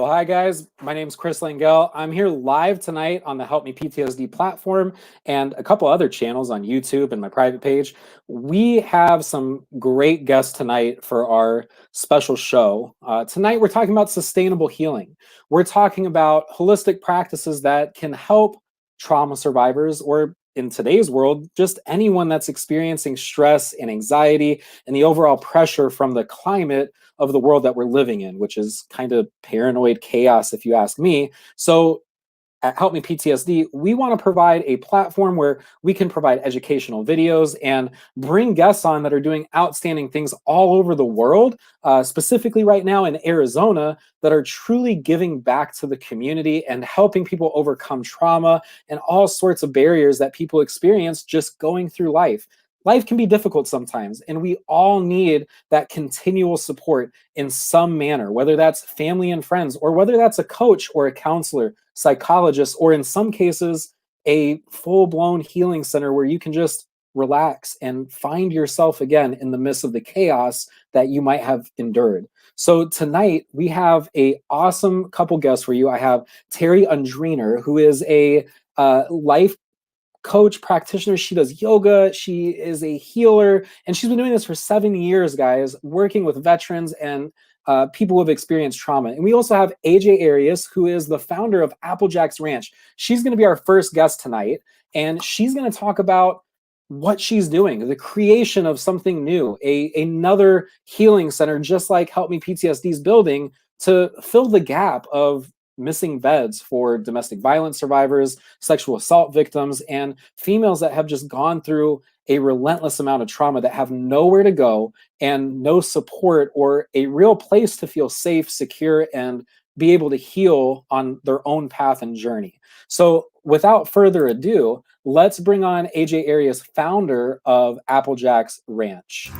Well, hi guys. My name is Chris Langell. I'm here live tonight on the Help Me PTSD platform and a couple other channels on YouTube and my private page. We have some great guests tonight for our special show. Tonight, we're talking about sustainable healing. We're talking about holistic practices that can help trauma survivors, or in today's world, just anyone that's experiencing stress and anxiety and the overall pressure from the climate of the world that we're living in, which is kind of paranoid chaos, if you ask me. So at Help Me PTSD, we want to provide a platform where we can provide educational videos and bring guests on that are doing outstanding things all over the world, specifically right now in Arizona, that are truly giving back to the community and helping people overcome trauma and all sorts of barriers that people experience just going through life. Life can be difficult sometimes, and we all need that continual support in some manner, whether that's family and friends, or whether that's a coach or a counselor, psychologist, or in some cases, a full-blown healing center where you can just relax and find yourself again in the midst of the chaos that you might have endured. So tonight, we have a awesome couple guests for you. I have Terry Undriner, who is a life coach, practitioner. She does yoga. She is a healer, and she's been doing this for 7 years, guys, working with veterans and people who have experienced trauma. And we also have AJ Arias, who is the founder of Applejack's Ranch. She's going to be our first guest tonight, and she's going to talk about what she's doing, the creation of something new, another healing center, just like Help Me PTSD's building, to fill the gap of missing beds for domestic violence survivors, sexual assault victims, and females that have just gone through a relentless amount of trauma that have nowhere to go and no support or a real place to feel safe, secure, and be able to heal on their own path and journey. So without further ado, let's bring on AJ Arias, founder of Applejack's Ranch.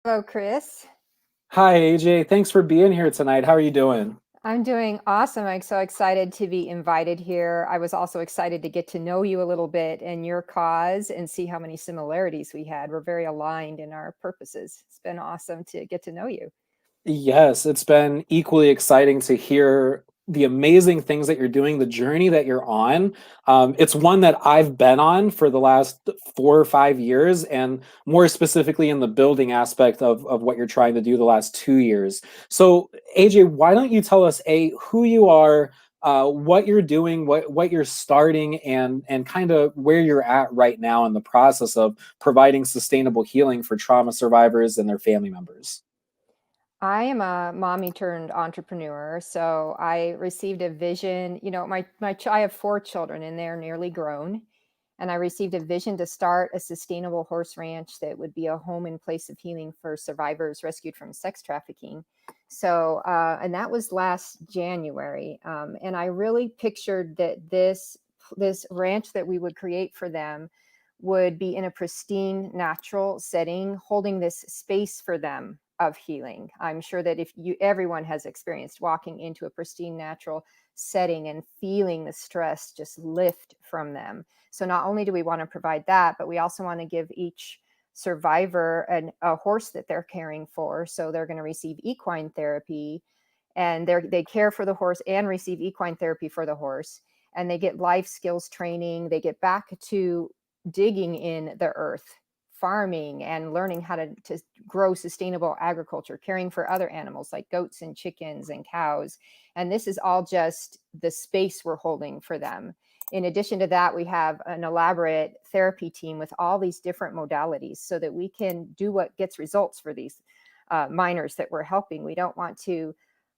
Hello, Chris. Hi, AJ. Thanks for being here tonight. How are you doing? I'm doing awesome. I'm so excited to be invited here. I was also excited to get to know you a little bit and your cause and see how many similarities we had. We're very aligned in our purposes. It's been awesome to get to know you. Yes, it's been equally exciting to hear the amazing things that you're doing, the journey that you're on. It's one that I've been on for the last 4 or 5 years, and more specifically in the building aspect of what you're trying to do the last 2 years. So, AJ, why don't you tell us, who you are, what you're doing, what you're starting, and kind of where you're at right now in the process of providing sustainable healing for trauma survivors and their family members. I am a mommy turned entrepreneur. So I received a vision. I have 4 children and they're nearly grown. And I received a vision to start a sustainable horse ranch that would be a home and place of healing for survivors rescued from sex trafficking. So, and that was last January. And I really pictured that this ranch that we would create for them would be in a pristine, natural setting, holding this space for them of healing. I'm sure that everyone has experienced walking into a pristine, natural setting and feeling the stress just lift from them. So not only do we want to provide that, but we also want to give each survivor a horse that they're caring for. So they're going to receive equine therapy, and they care for the horse and receive equine therapy for the horse. And they get life skills training. They get back to digging in the earth, farming, and learning how to grow sustainable agriculture, caring for other animals like goats and chickens and cows. And this is all just the space we're holding for them. In addition to that, we have an elaborate therapy team with all these different modalities so that we can do what gets results for these minors that we're helping. We don't want to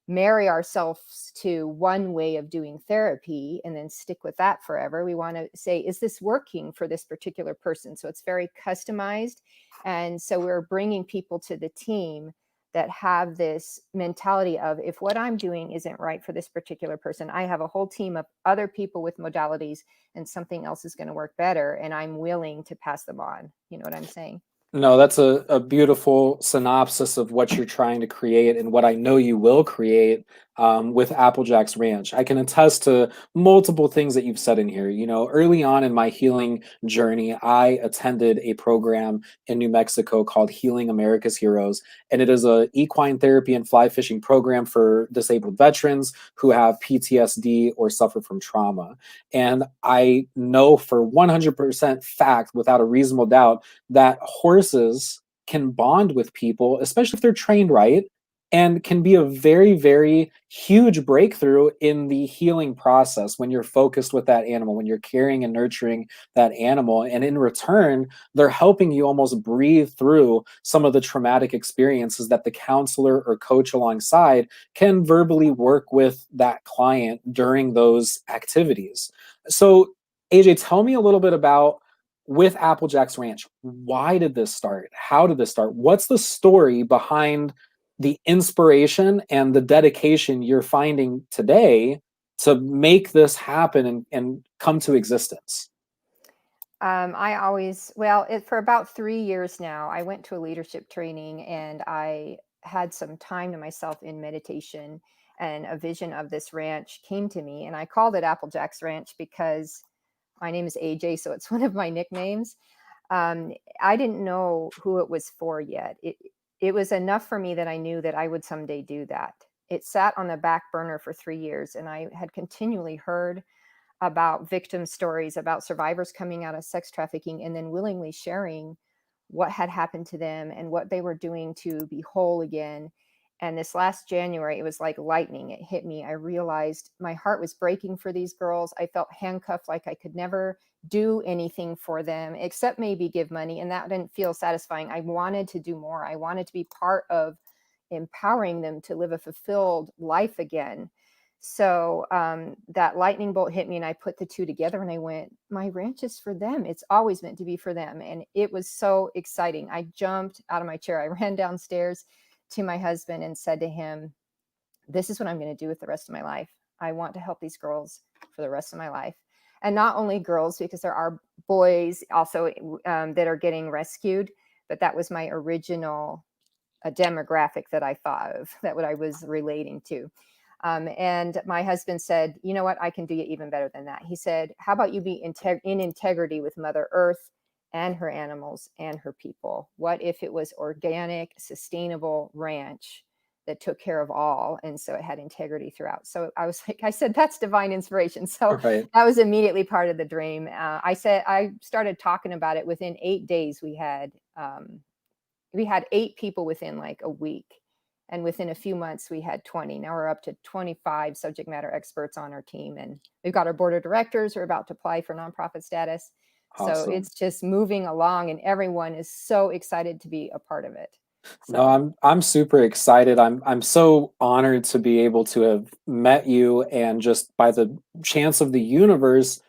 marry ourselves to one way of doing therapy and then stick with that forever. We want to say, is this working for this particular person? So it's very customized. And so we're bringing people to the team that have this mentality of, if what I'm doing isn't right for this particular person, I have a whole team of other people with modalities and something else is going to work better. And I'm willing to pass them on. You know what I'm saying? No, that's a beautiful synopsis of what you're trying to create and what I know you will create with Applejack's Ranch. I can attest to multiple things that you've said in here. You know, early on in my healing journey, I attended a program in New Mexico called Healing America's Heroes, and it is a equine therapy and fly fishing program for disabled veterans who have PTSD or suffer from trauma. And I know for 100% fact, without a reasonable doubt, that horses can bond with people, especially if they're trained right, and can be a very, very huge breakthrough in the healing process when you're focused with that animal, when you're caring and nurturing that animal. And in return, they're helping you almost breathe through some of the traumatic experiences that the counselor or coach alongside can verbally work with that client during those activities. So, AJ, tell me a little bit about with Applejack's Ranch. Why did this start? How did this start? What's the story behind the inspiration and the dedication you're finding today to make this happen and come to existence? For about 3 years now, I went to a leadership training and I had some time to myself in meditation, and a vision of this ranch came to me. And I called it Applejack's Ranch because my name is AJ, so it's one of my nicknames. I didn't know who it was for yet. It was enough for me that I knew that I would someday do that. It sat on the back burner for 3 years, and I had continually heard about victim stories, about survivors coming out of sex trafficking and then willingly sharing what had happened to them and what they were doing to be whole again. And this last January, it was like lightning. It hit me. I realized my heart was breaking for these girls. I felt handcuffed, like I could never do anything for them except maybe give money. And that didn't feel satisfying. I wanted to do more. I wanted to be part of empowering them to live a fulfilled life again. So that lightning bolt hit me, and I put the two together and I went, my ranch is for them. It's always meant to be for them. And it was so exciting. I jumped out of my chair. I ran downstairs to my husband and said to him, this is what I'm going to do with the rest of my life. I want to help these girls for the rest of my life. And not only girls, because there are boys also that are getting rescued, but that was my original demographic that I thought of, that what I was relating to. And my husband said, you know what, I can do it even better than that. He said, how about you be in integrity with Mother Earth and her animals and her people? What if it was organic, sustainable ranch that took care of all? And so it had integrity throughout. So I was like, I said, that's divine inspiration. So Right. that was immediately part of the dream. I started talking about it within 8 days. We had 8 people within like a week. And within a few months, we had 20. Now we're up to 25 subject matter experts on our team. And we've got our board of directors who are about to apply for nonprofit status. So Awesome. it's just moving along, and everyone is so excited to be a part of it. No, So, I'm super excited. I'm so honored to be able to have met you and just by the chance of the universe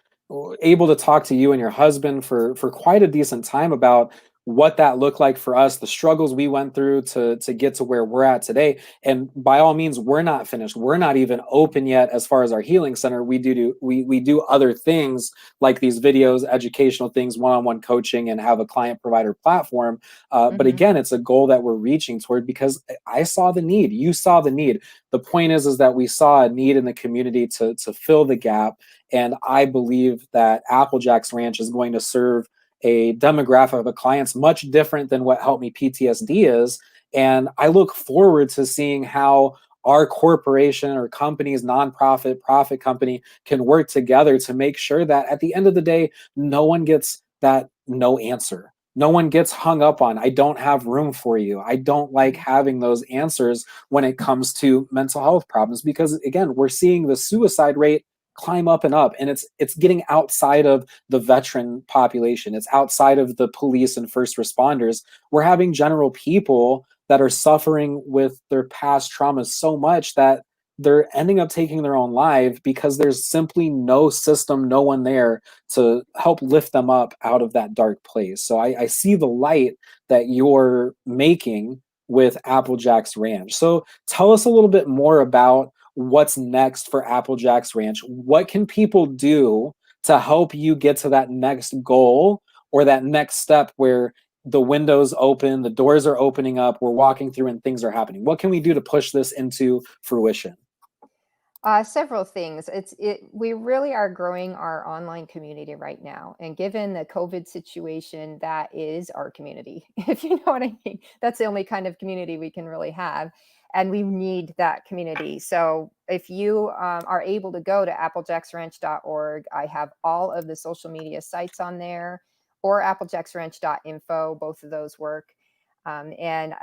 able to talk to you and your husband for quite a decent time about what that looked like for us, the struggles we went through to get to where we're at today. And by all means, we're not finished. We're not even open yet as far as our healing center. We do other things like these videos, educational things, one-on-one coaching, and have a client provider platform. But mhm. again, it's a goal that we're reaching toward because I saw the need. You saw the need. The point is that we saw a need in the community to fill the gap. And I believe that Applejack's Ranch is going to serve a demographic of clients much different than what Help Me PTSD is. And I look forward to seeing how our corporation or company's nonprofit profit company can work together to make sure that at the end of the day, no one gets that no answer. No one gets hung up on, I don't have room for you. I don't like Mhm. having those answers when it comes to mental health problems because again, we're seeing the suicide rate climb up and up, and it's getting outside of the veteran population. It's outside of the police and first responders. We're having general people that are suffering with their past traumas so much that they're ending up taking their own life because there's simply no system, no one there to help lift them up out of that dark place. So I see the light that you're making with Applejack's Ranch. So tell us a little bit more about what's next for Applejack's Ranch. What can people do to help you get to that next goal or that next step where the windows open, the doors are opening up, we're walking through and things are happening. What can we do to push this into fruition? Several things. We really are growing our online community right now, and given the COVID situation, that is our community. If you know what I mean, that's the only kind of community we can really have, and we need that community. So if you are able to go to applejacksranch.org, I have all of the social media sites on there, or applejacksranch.info. Both of those work. And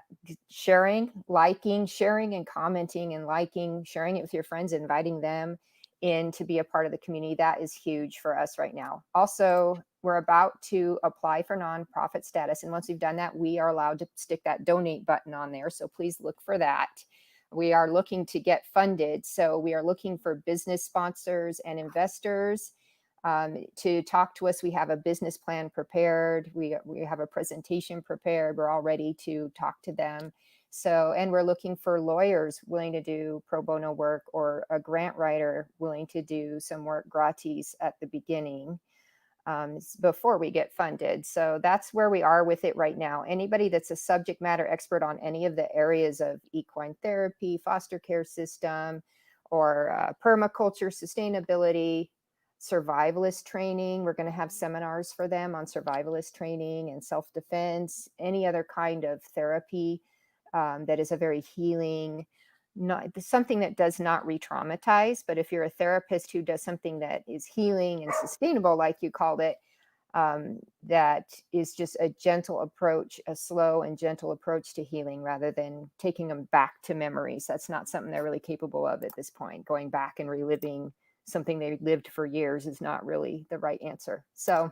sharing and commenting and liking, sharing it with your friends, inviting them in to be a part of the community. That is huge for us right now. Also, we're about to apply for nonprofit status. And once we've done that, we are allowed to stick that donate button on there. So please look for that. We are looking to get funded. So we are looking for business sponsors and investors to talk to us. We have a business plan prepared. We have a presentation prepared. We're all ready to talk to them. So, and we're looking for lawyers willing to do pro bono work, or a grant writer willing to do some work gratis at the beginning before we get funded. So that's where we are with it right now. Anybody that's a subject matter expert on any of the areas of equine therapy, foster care system, or permaculture, sustainability, survivalist training. We're going to have seminars for them on survivalist training and self-defense, any other kind of therapy that is a very healing, not something that does not re-traumatize. But if you're a therapist who does something that is healing and sustainable, like you called it, that is just a gentle approach, a slow and gentle approach to healing, rather than taking them back to memories. That's not something they're really capable of at this point. Going back and reliving something they lived for years is not really the right answer. So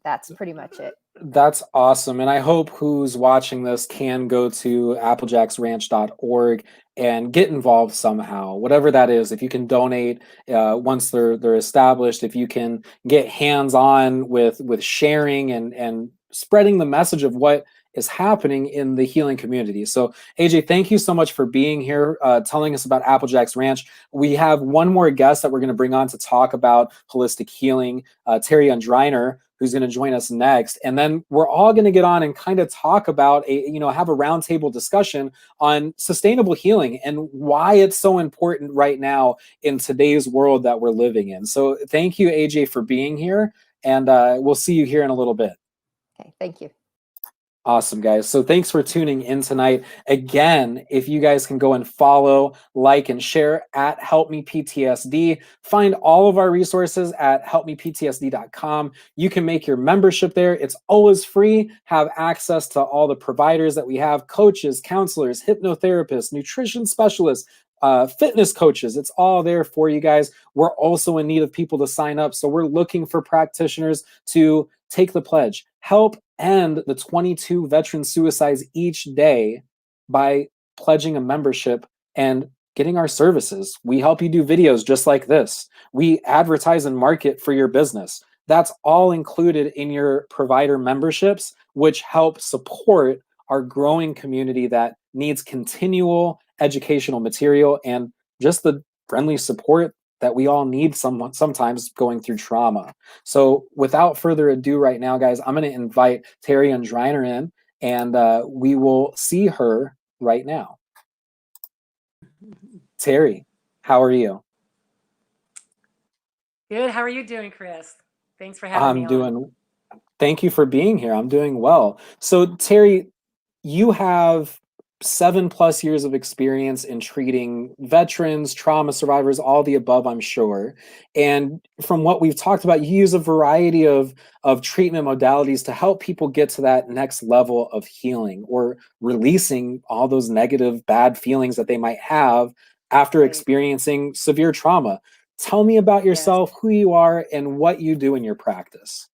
that's pretty much it. That's awesome. And I hope who's watching this can go to applejacksranch.org and get involved somehow, whatever that is. If you can donate once they're established, if you can get hands-on with sharing and spreading the message of what is happening in the healing community. So AJ, thank you so much for being here, telling us about Applejacks Ranch. We have one more guest that we're going to bring on to talk about holistic healing, Terry Undreiner, who's going to join us next. And then we're all going to get on and kind of talk about have a roundtable discussion on sustainable healing and why it's so important right now in today's world that we're living in. So thank you, AJ, for being here. And we'll see you here in a little bit. Okay, thank you. Awesome, guys. So thanks for tuning in tonight. Again, if you guys can go and follow, like, and share at Help Me PTSD. Find all of our resources at helpmeptsd.com. You can make your membership there. It's always free. Have access to all the providers that we have: coaches, counselors, hypnotherapists, nutrition specialists, fitness coaches. It's all there for you guys. We're also in need of people to sign up. So we're looking for practitioners to take the pledge. Help end the 22 veteran suicides each day by pledging a membership and getting our services. We help you do videos just like this. We advertise and market for your business. That's all included in your provider memberships, which help support our growing community that needs continual educational material and just the friendly support that we all need sometimes going through trauma. So without further ado right now, guys, I'm going to invite Terry Undreiner in, and we will see her right now. Terry, how are you? Good. How are you doing, Chris? Thanks for having me on. Thank you for being here. I'm doing well. So Terry, you have 7+ years of experience in treating veterans, trauma survivors, all the above, I'm sure. And from what we've talked about, you use a variety of treatment modalities to help people get to that next level of healing or releasing all those negative, bad feelings that they might have after experiencing severe trauma. Tell me about yourself, who you are, and what you do in your practice.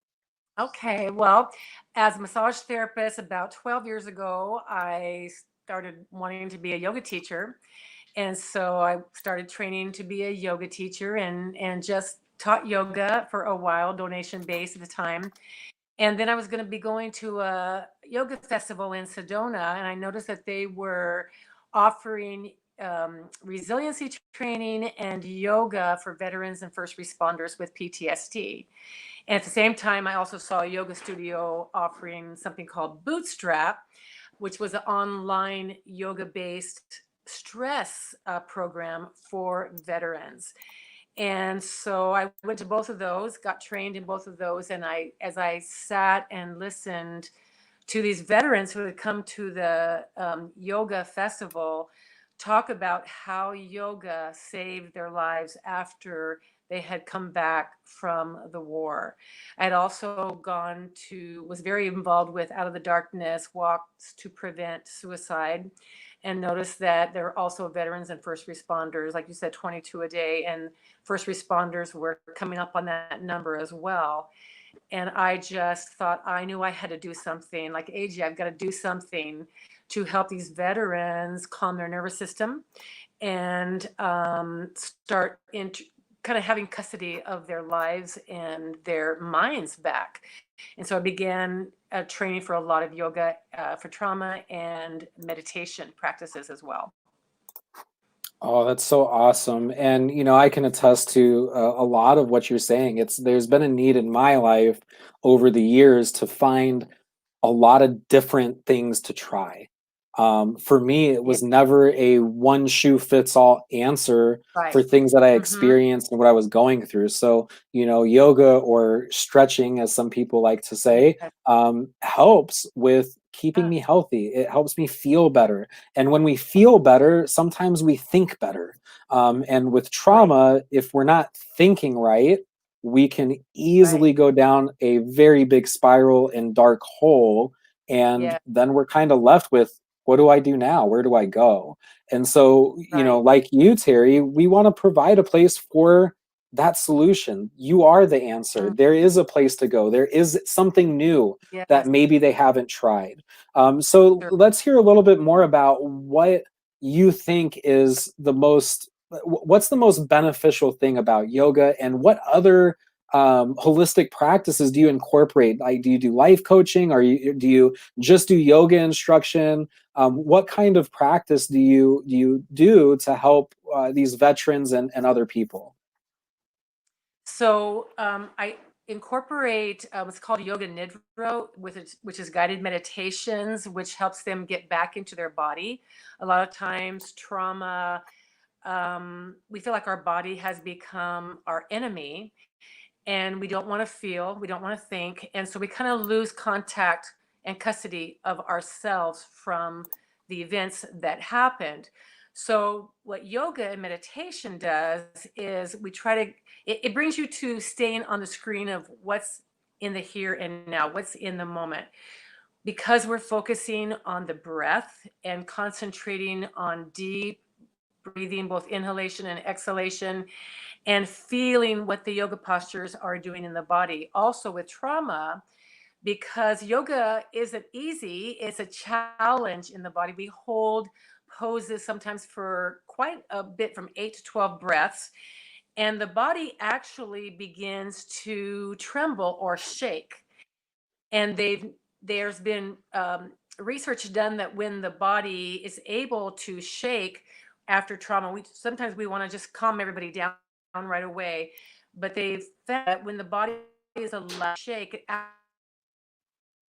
Okay. Well, as a massage therapist, about 12 years ago, I started wanting to be a yoga teacher. And so I started training to be a yoga teacher and just taught yoga for a while, donation based at the time. And then I was going to be going to a yoga festival in Sedona, and I noticed that they were offering resiliency training and yoga for veterans and first responders with PTSD. And at the same time, I also saw a yoga studio offering something called Bootstrap, which was an online yoga based stress program for veterans. And so I went to both of those, got trained in both of those. And as I sat and listened to these veterans who had come to the yoga festival talk about how yoga saved their lives after they had come back from the war. I had also was very involved with Out of the Darkness walks to prevent suicide, and noticed that there are also veterans and first responders, like you said, 22 a day, and first responders were coming up on that number as well. And I just thought I knew I had to do something. Like, AJ, I've got to do something to help these veterans calm their nervous system and start kind of having custody of their lives and their minds back. And so I began training for a lot of yoga for trauma and meditation practices as well. Oh, that's so awesome. And, I can attest to a lot of what you're saying. There's been a need in my life over the years to find a lot of different things to try. For me, it Yeah, was never a one shoe fits all answer right. for things that I Mm-hmm. experienced and what I was going through. So, yoga or stretching, as some people like to say, Yes. helps with keeping me healthy. It helps me feel better. And when we feel better, sometimes we think better. And with Right. trauma, if we're not thinking right, we can Right. easily go down a very big spiral and dark hole. And Yeah. then we're kind of left with, what do I do now? Where do I go? And so, Right. like you, Terry, we want to provide a place for that solution. You are the answer. Mm, There is a place to go. There is something new that yes. maybe they haven't tried. So Sure. let's hear a little bit more about what you think is what's the most beneficial thing about yoga, and what other holistic practices do you incorporate? Like, do you do life coaching, or do you just do yoga instruction? What kind of practice do you do to help these veterans and other people? So I incorporate what's called yoga nidra, which is guided meditations, which helps them get back into their body. A lot of times, trauma, we feel like our body has become our enemy, and we don't want to feel, we don't want to think, and so we kind of lose contact and custody of ourselves from the events that happened. So what yoga and meditation does is we try to it brings you to staying on the screen of what's in the here and now, what's in the moment, because we're focusing on the breath and concentrating on deep breathing, both inhalation and exhalation, and feeling what the yoga postures are doing in the body. Also with trauma, because yoga isn't easy, it's a challenge in the body. We hold poses sometimes for quite a bit, from 8 to 12 breaths, and the body actually begins to tremble or shake. And there's been research done that when the body is able to shake after trauma, we want to just calm everybody down right away, but they've found that when the body is allowed to shake, it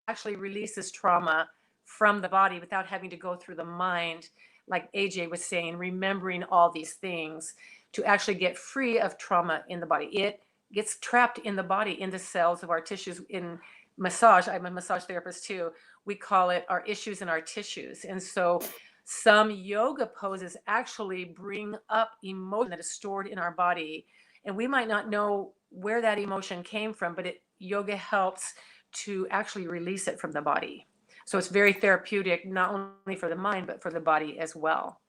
actually releases trauma from the body without having to go through the mind, like AJ was saying, remembering all these things to actually get free of trauma in the body. It gets trapped in the body, in the cells of our tissues. In massage, I'm a massage therapist too, we call it our issues in our tissues. And so some yoga poses actually bring up emotion that is stored in our body, and we might not know where that emotion came from, but yoga helps to actually release it from the body. So it's very therapeutic, not only for the mind, but for the body as well.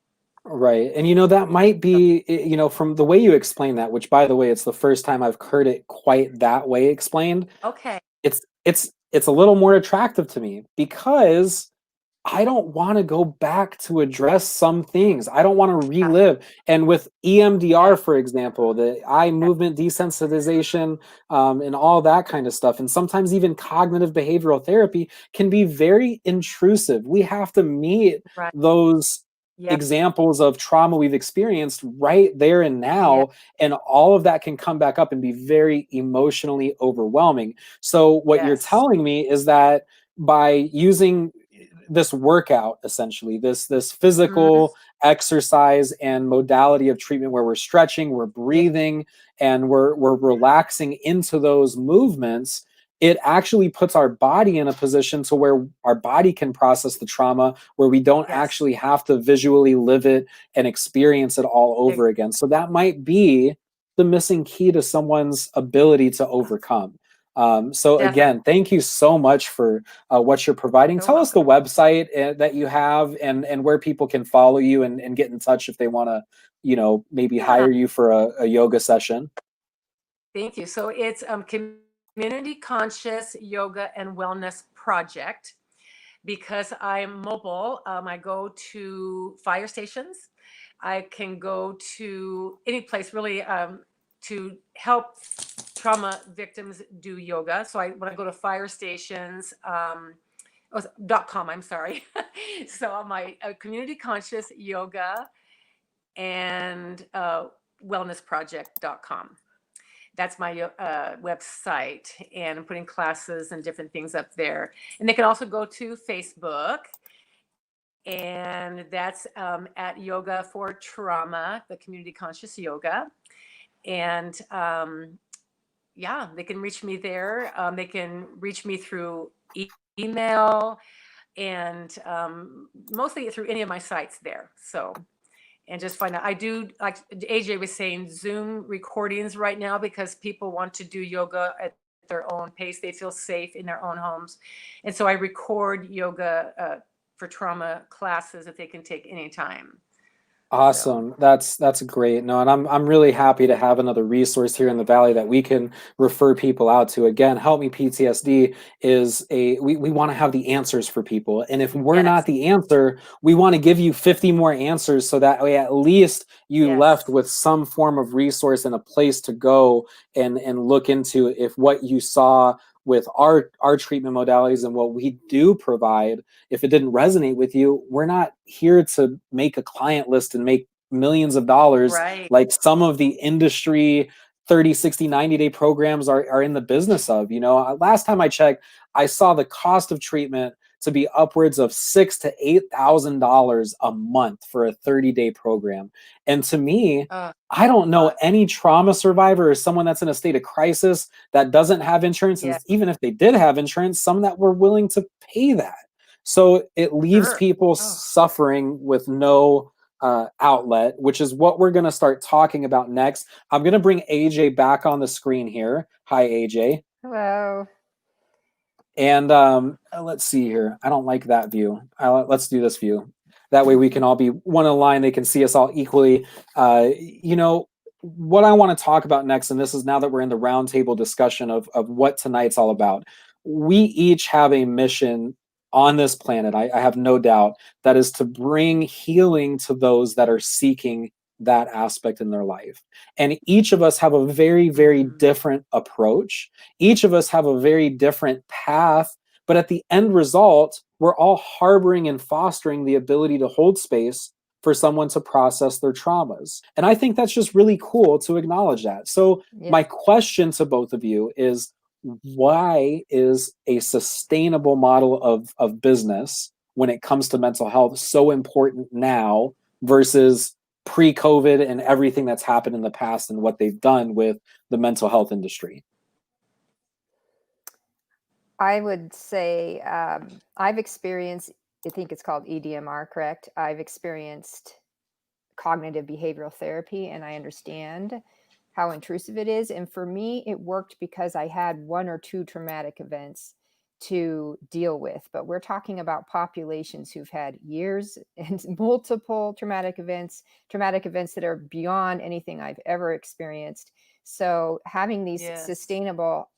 Right. And that might be, from the way you explain that, which, by the way, it's the first time I've heard it quite that way explained. Okay. It's a little more attractive to me, because I don't want to go back to address some things. I don't want to Yeah. relive. And with EMDR, Yeah. for example, the eye Yeah. movement desensitization, and all that kind of stuff, and sometimes even cognitive behavioral therapy can be very intrusive. We have to meet Right. those Yeah. examples of trauma we've experienced right there and Yeah. now, and all of that can come back up and be very emotionally overwhelming. So what you're Yes. telling me is that by using this workout, essentially this Mhm. physical exercise and modality of treatment where we're stretching, we're Yeah. breathing, and we're relaxing into those movements, it actually puts our body in a position to where our body can process the trauma, where we don't Yes. actually have to visually live it and experience it all Ex- over again. So that might be the missing key to someone's ability to overcome. So Definitely. again, thank you so much for what you're providing. You're Tell us the welcome. website that you have, and where people can follow you and get in touch if they want to, maybe Yeah. hire you for a yoga session. Thank you. So it's Community Conscious Yoga and Wellness Project. Because I'm mobile, I go to fire stations. I can go to any place really to help trauma victims do yoga. So when I go to fire stations, .com, I'm sorry. So my Community Conscious Yoga and wellnessproject.com. That's my website, and I'm putting classes and different things up there. And they can also go to Facebook, and that's at Yoga for Trauma, the Community Conscious Yoga. And yeah, they can reach me there. They can reach me through email, and mostly through any of my sites there. So, and just find out. I do, like AJ was saying, Zoom recordings right now because people want to do yoga at their own pace. They feel safe in their own homes. And so I record yoga for trauma classes that they can take anytime. So, Awesome. That's great. No, and I'm really happy to have another resource here in the Valley that we can refer people out to. Again, Help Me PTSD is we want to have the answers for people. And if we're yes, not the answer, we want to give you 50 more answers so that way at least you left yes, with some form of resource and a place to go and look into if what you saw with our treatment modalities and what we do provide, if it didn't resonate with you, we're not here to make a client list and make millions of dollars right. like some of the industry 30, 60, 90-day programs are in the business of. Last time I checked, I saw the cost of treatment to be upwards of $6,000 to $8,000 a month for a 30-day program. And to me, I don't know any trauma survivor or someone that's in a state of crisis that doesn't have insurance. And Yeah, even if they did have insurance, some that were willing to pay that. So it leaves sure. people Oh, suffering with no outlet, which is what we're going to start talking about next. I'm going to bring AJ back on the screen here. Hi, AJ. Hello. And let's see here. I don't like that view. Let's do this view. That way we can all be one in line. They can see us all equally. What I want to talk about next, and this is now that we're in the roundtable discussion of what tonight's all about. We each have a mission on this planet. I have no doubt that is to bring healing to those that are seeking that aspect in their life. And each of us have a very, very different approach. Each of us have a very different path, but at the end result, we're all harboring and fostering the ability to hold space for someone to process their traumas. And I think that's just really cool to acknowledge that. So, Yeah. my question to both of you is, why is a sustainable model of business when it comes to mental health so important now versus pre-COVID and everything that's happened in the past and what they've done with the mental health industry? I would say I've experienced, I think it's called EDMR, correct? I've experienced cognitive behavioral therapy, and I understand how intrusive it is. And for me, it worked because I had one or two traumatic events to deal with. But we're talking about populations who've had years and multiple traumatic events that are beyond anything I've ever experienced. So having these yes. sustainable,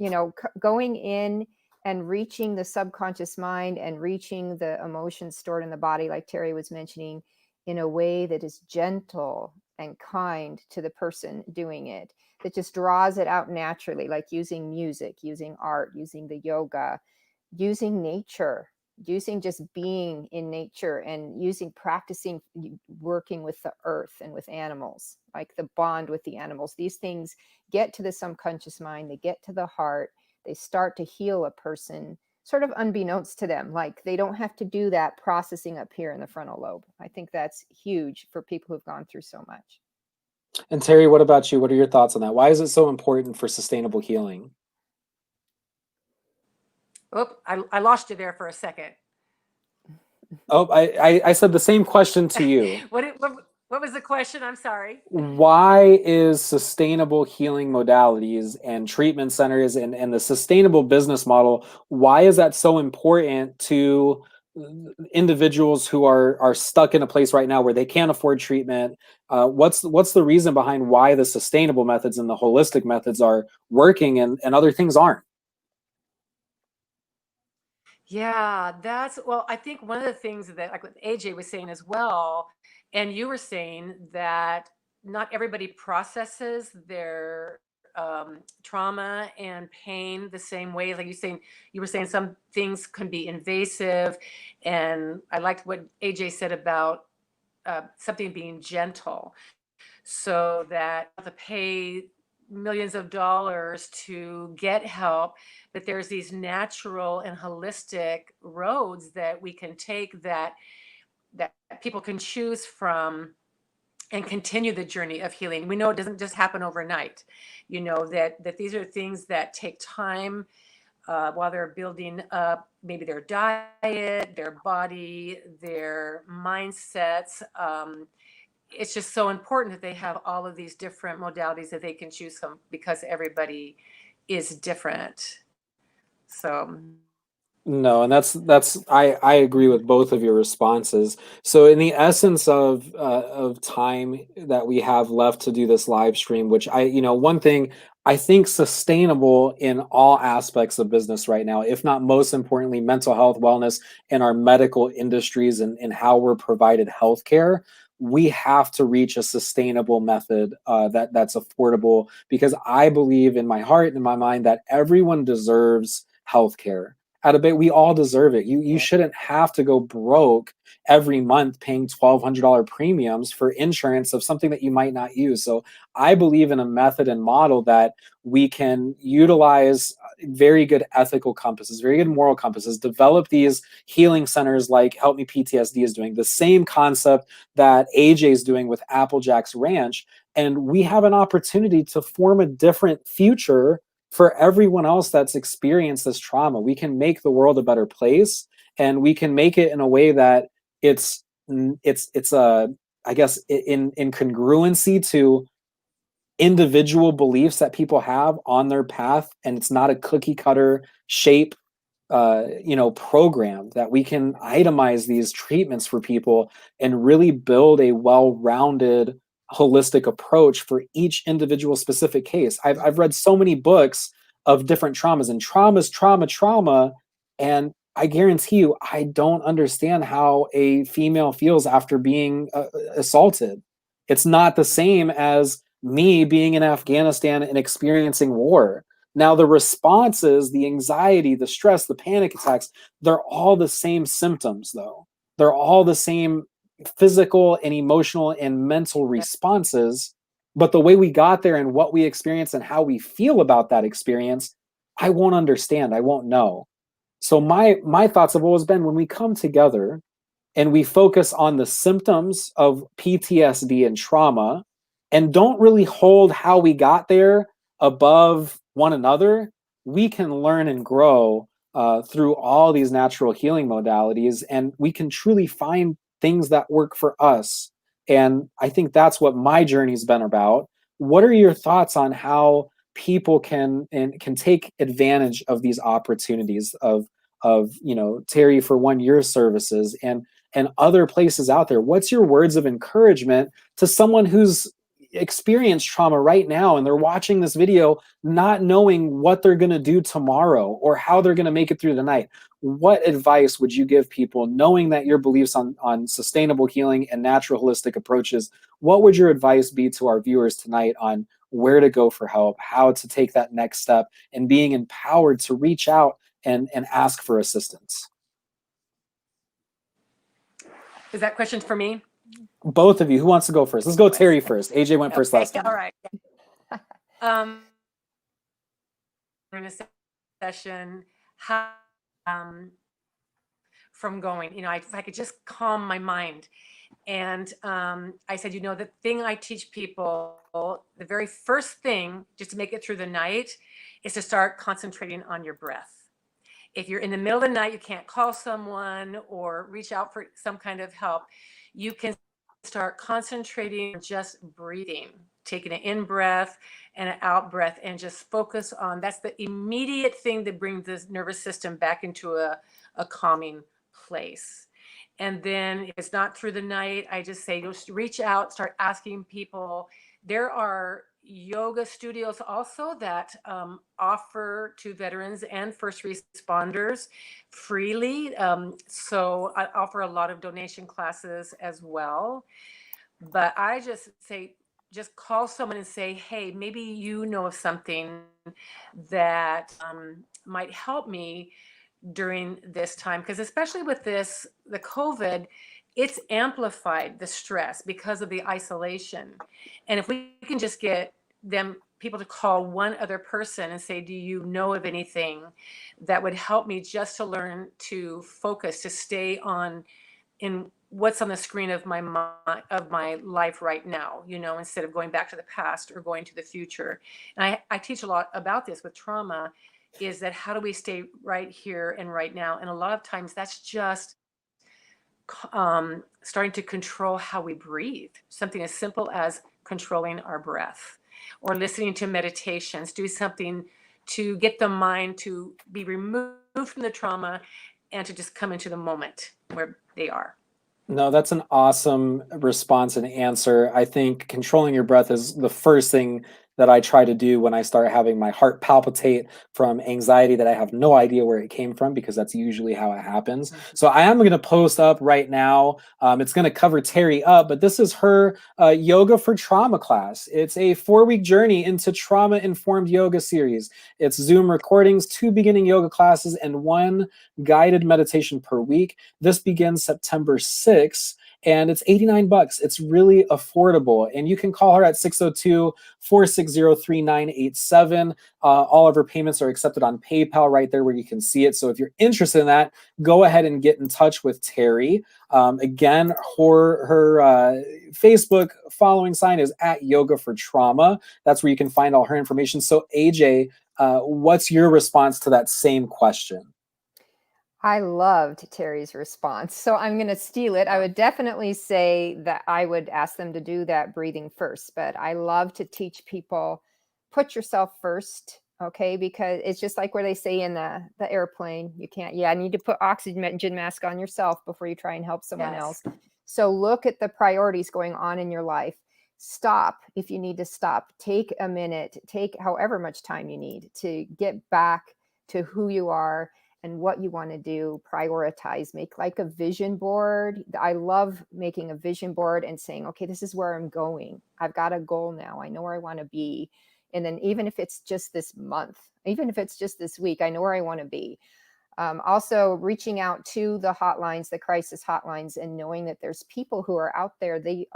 going in and reaching the subconscious mind and reaching the emotions stored in the body, like Terry was mentioning, in a way that is gentle and kind to the person doing it, that just draws it out naturally, like using music, using art, using the yoga, using nature, using just being in nature and practicing working with the earth and with animals, like the bond with the animals. These things get to the subconscious mind, they get to the heart, they start to heal a person sort of unbeknownst to them. Like they don't have to do that processing up here in the frontal lobe. I think that's huge for people who've gone through so much. And Terry, what about you? What are your thoughts on that? Why is it so important for sustainable healing? Oh, I lost you there for a second. Oh, I said the same question to you. What was the question? I'm sorry. Why is sustainable healing modalities and treatment centers and the sustainable business model, why is that so important to individuals who are stuck in a place right now where they can't afford treatment? What's the reason behind why the sustainable methods and the holistic methods are working and other things aren't? Yeah, well, I think one of the things that, like what AJ was saying as well, and you were saying that not everybody processes their trauma and pain the same way. Like you were saying some things can be invasive. And I liked what AJ said about something being gentle, so that to pay millions of dollars to get help, but there's these natural and holistic roads that we can take, that people can choose from and continue the journey of healing. We know it doesn't just happen overnight. That these are things that take time, while they're building up maybe their diet, their body, their mindsets. It's just so important that they have all of these different modalities that they can choose from, because everybody is different. So No, and I agree with both of your responses. So in the essence of time that we have left to do this live stream, which one thing I think sustainable in all aspects of business right now, if not most importantly, mental health, wellness, and our medical industries and how we're provided healthcare, we have to reach a sustainable method that's affordable, because I believe in my heart and in my mind that everyone deserves healthcare. At a bit, we all deserve it. You Yeah. shouldn't have to go broke every month paying $1,200 premiums for insurance of something that you might not use. So I believe in a method and model that we can utilize very good ethical compasses, very good moral compasses, develop these healing centers like Help Me PTSD is doing, the same concept that AJ is doing with Applejack's Ranch. And we have an opportunity to form a different future for everyone else that's experienced this trauma. We can make the world a better place, and we can make it in a way that it's I guess in congruency to individual beliefs that people have on their path, and it's not a cookie cutter shape program, that we can itemize these treatments for people and really build a well-rounded holistic approach for each individual specific case. I've read so many books of different traumas, and trauma, and I guarantee you I don't understand how a female feels after being assaulted. It's not the same as me being in Afghanistan and experiencing war. Now, the responses, the anxiety, the stress, the panic attacks, they're all the same symptoms, though. They're all the same physical and emotional and mental responses. But the way we got there and what we experience and how we feel about that experience, I won't understand. I won't know. So my thoughts have always been, when we come together and we focus on the symptoms of PTSD and trauma and don't really hold how we got there above one another, we can learn and grow through all these natural healing modalities, and we can truly find things that work for us. And I think that's what my journey's been about. What are your thoughts on how people can take advantage of these opportunities of Terry, for one, your services and other places out there? What's your words of encouragement to someone who's experienced trauma right now and they're watching this video not knowing what they're going to do tomorrow or how they're going to make it through the night? What advice would you give people, knowing that your beliefs on sustainable healing and natural holistic approaches? What would your advice be to our viewers tonight on where to go for help, how to take that next step, and being empowered to reach out and ask for assistance? Is that question for me? Both of you. Who wants to go first? Let's go Terry first. AJ went first last time. All right. In a session, how from going, if I could just calm my mind. And I said, the thing I teach people, the very first thing, just to make it through the night, is to start concentrating on your breath. If you're in the middle of the night, you can't call someone or reach out for some kind of help, you can start concentrating on just breathing, taking an in breath and an out breath, and just focus on that's the immediate thing that brings the nervous system back into a calming place. And then if it's not through the night, I just say, just reach out, start asking people. There are yoga studios also that offer to veterans and first responders freely. So I offer a lot of donation classes as well. But I just say, just call someone and say, hey, maybe you know of something that might help me during this time. Because especially with the COVID, it's amplified the stress because of the isolation. And if we can just get people to call one other person and say, do you know of anything that would help me just to learn to focus, to stay on in what's on the screen of my life right now, instead of going back to the past or going to the future. And I teach a lot about this with trauma, is that how do we stay right here and right now? And a lot of times that's just starting to control how we breathe. Something as simple as controlling our breath, or listening to meditations, do something to get the mind to be removed from the trauma and to just come into the moment where they are. No, that's an awesome response and answer. I think controlling your breath is the first thing that I try to do when I start having my heart palpitate from anxiety that I have no idea where it came from, because that's usually how it happens. So I am going to post up right now. It's going to cover Terry up, but this is her yoga for trauma class. It's a 4-week journey into trauma-informed yoga series. It's Zoom recordings, 2 beginning yoga classes, and 1 guided meditation per week. This begins September 6th. And it's $89. It's really affordable. And you can call her at 602-460-3987. All of her payments are accepted on PayPal right there where you can see it. So if you're interested in that, go ahead and get in touch with Terry. Again, her Facebook following sign is at Yoga for Trauma. That's where you can find all her information. So AJ, what's your response to that same question? I loved Terry's response. So I'm going to steal it. I would definitely say that I would ask them to do that breathing first, but I love to teach people, put yourself first. Okay. Because it's just like where they say in the airplane, you can't, I need to put oxygen mask on yourself before you try and help someone else. So look at the priorities going on in your life. Stop if you need to stop. Take a minute, take however much time you need to get back to who you are and what you want to do. Prioritize, make like a vision board. I love making a vision board and saying, okay, this is where I'm going. I've got a goal now. I know where I want to be. And then even if it's just this month, even if it's just this week, I know where I want to be. Also reaching out to the hotlines, the crisis hotlines, and knowing that there's people who are out there. They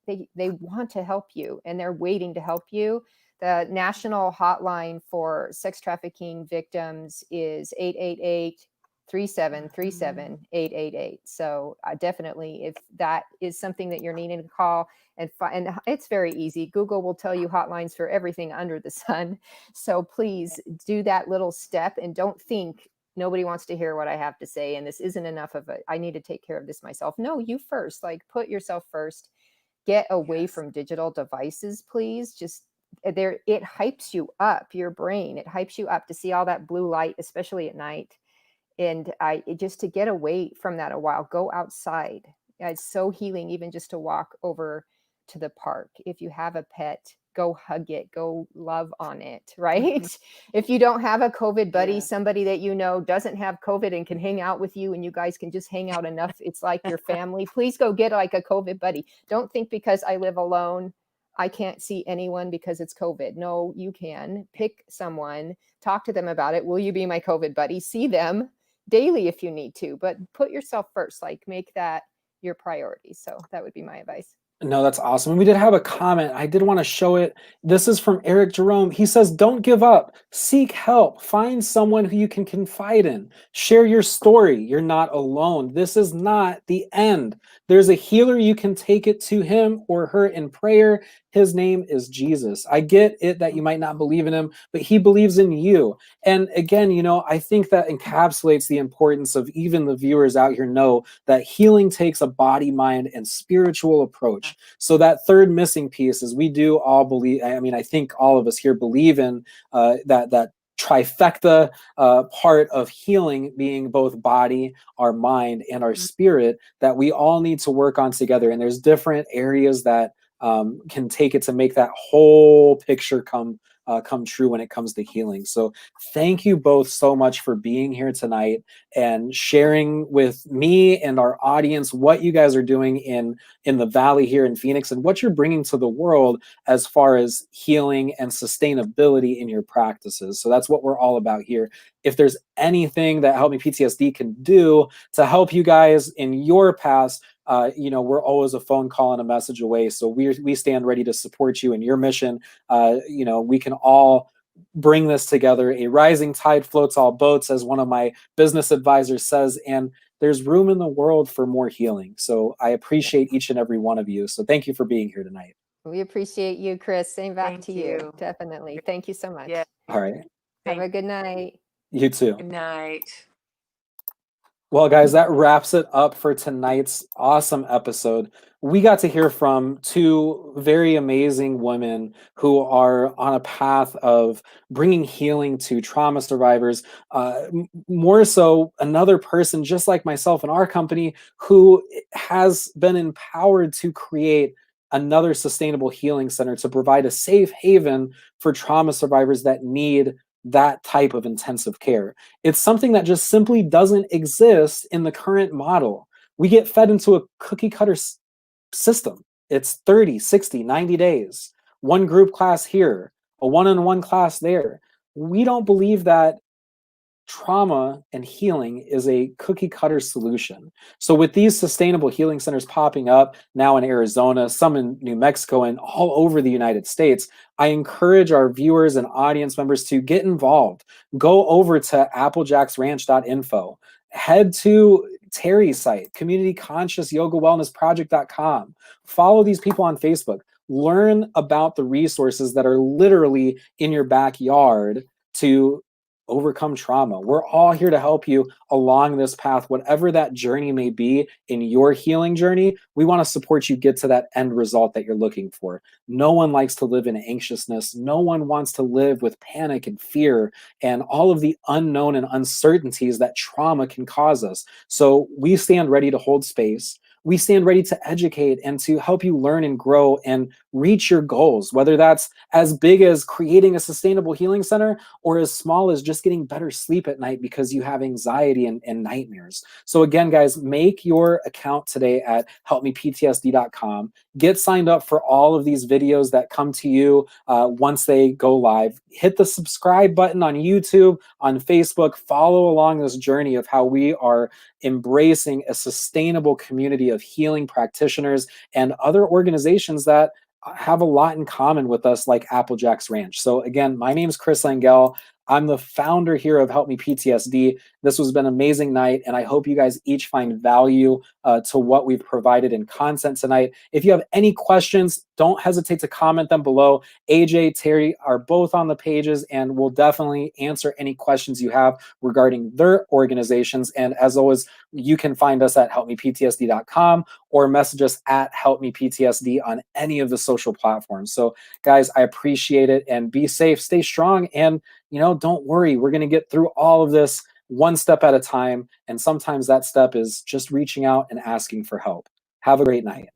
want to help you and they're waiting to help you. The national hotline for sex trafficking victims is 888-3737-888. So definitely, if that is something that you're needing to call and it's very easy. Google will tell you hotlines for everything under the sun. So please do that little step and don't think nobody wants to hear what I have to say. And this isn't enough of it. I need to take care of this myself. No, you first, like put yourself first. Get away from digital devices, please. Just there, it hypes you up, your brain. It hypes you up to see all that blue light, especially at night. And just to get away from that a while, go outside. It's so healing, even just to walk over to the park. If you have a pet, go hug it, go love on it, right? If you don't have a COVID buddy, somebody that you know doesn't have COVID and can hang out with you and you guys can just hang out enough, it's like your family, please go get like a COVID buddy. Don't think because I live alone, I can't see anyone because it's COVID. No, you can pick someone, talk to them about it. Will you be my COVID buddy? See them daily if you need to, but put yourself first, like make that your priorities. So that would be my advice. No, that's awesome. We did have a comment. I did want to show it. This is from Eric Jerome. He says, don't give up. Seek help. Find someone who you can confide in. Share your story. You're not alone. This is not the end. There's a healer. You can take it to him or her in prayer. His name is Jesus. I get it that you might not believe in him, but he believes in you. And again, you know, I think that encapsulates the importance of even the viewers out here know that healing takes a body, mind, and spiritual approach. So that third missing piece is we do all believe, I mean, I think all of us here believe in that trifecta part of healing being both body, our mind, and our spirit that we all need to work on together. And there's different areas that can take it to make that whole picture come true when it comes to healing. So thank you both so much for being here tonight and sharing with me and our audience what you guys are doing in the Valley here in Phoenix and what you're bringing to the world as far as healing and sustainability in your practices. So that's what we're all about here. If there's anything that Help Me PTSD can do to help you guys in your paths, you know, we're always a phone call and a message away. So we stand ready to support you in your mission. You know, we can all bring this together. A rising tide floats all boats, as one of my business advisors says, and there's room in the world for more healing. So I appreciate each and every one of you. So thank you for being here tonight. We appreciate you, Chris. Same back Thank to you. you. Definitely. Thank you so much. Yeah. All right. Have a good night. You too. Good night. Well, guys, that wraps it up for tonight's awesome episode. We got to hear from two very amazing women who are on a path of bringing healing to trauma survivors. More so, another person just like myself in our company who has been empowered to create another sustainable healing center to provide a safe haven for trauma survivors that need that type of intensive care. It's something that just simply doesn't exist in the current model. We get fed into a cookie cutter system. It's 30, 60, 90 days, one group class here, a one-on-one class there. We don't believe that trauma and healing is a cookie cutter solution. So with these sustainable healing centers popping up now in Arizona, some in New Mexico, and all over the United States, I encourage our viewers and audience members to get involved. Go over to applejacksranch.info. Head to Terry's site, communityconsciousyoga-wellness-project.com. Follow these people on Facebook. Learn about the resources that are literally in your backyard to overcome trauma. We're all here to help you along this path, whatever that journey may be in your healing journey. We want to support you get to that end result that you're looking for. No one likes to live in anxiousness. No one wants to live with panic and fear and all of the unknown and uncertainties that trauma can cause us. So we stand ready to hold space. We stand ready to educate and to help you learn and grow and reach your goals, whether that's as big as creating a sustainable healing center or as small as just getting better sleep at night because you have anxiety and nightmares. So again, guys, make your account today at helpmeptsd.com. Get signed up for all of these videos that come to you once they go live. Hit the subscribe button on YouTube, on Facebook. Follow along this journey of how we are embracing a sustainable community of healing practitioners and other organizations that have a lot in common with us, like Applejack's Ranch. So again, my name is Chris Langell. I'm the founder here of Help Me PTSD. This has been an amazing night, and I hope you guys each find value to what we've provided in content tonight. If you have any questions, don't hesitate to comment them below. AJ, Terry are both on the pages, and we'll definitely answer any questions you have regarding their organizations. And as always, you can find us at helpmeptsd.com or message us at helpmeptsd on any of the social platforms. So guys, I appreciate it, and be safe, stay strong, and don't worry, we're going to get through all of this one step at a time. And sometimes that step is just reaching out and asking for help. Have a great night.